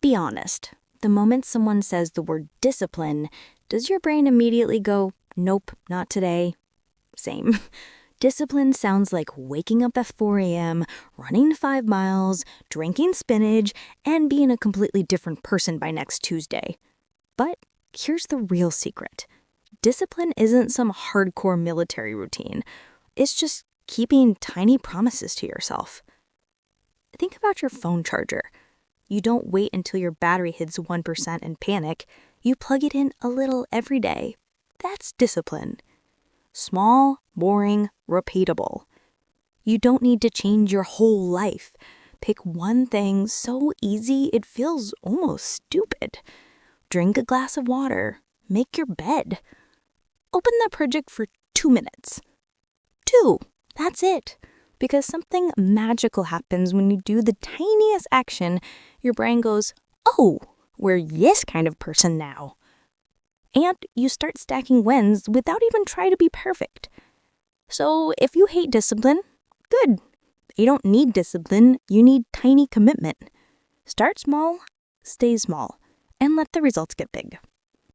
Be honest. The moment someone says the word discipline, does your brain immediately go, nope, not today? Same. Discipline sounds like waking up at 4 a.m., running 5 miles, drinking spinach, and being a completely different person by next Tuesday. But here's the real secret. Discipline isn't some hardcore military routine. It's just keeping tiny promises to yourself. Think about your phone charger. You don't wait until your battery hits 1% and panic. You plug it in a little every day. That's discipline. Small, boring, repeatable. You don't need to change your whole life. Pick one thing so easy it feels almost stupid. Drink a glass of water. Make your bed. Open the project for 2 minutes. 2. That's it. Because something magical happens when you do the tiniest action. Your brain goes, oh, we're this kind of person now. And you start stacking wins without even trying to be perfect. So if you hate discipline, good. You don't need discipline, you need tiny commitment. Start small, stay small, and let the results get big.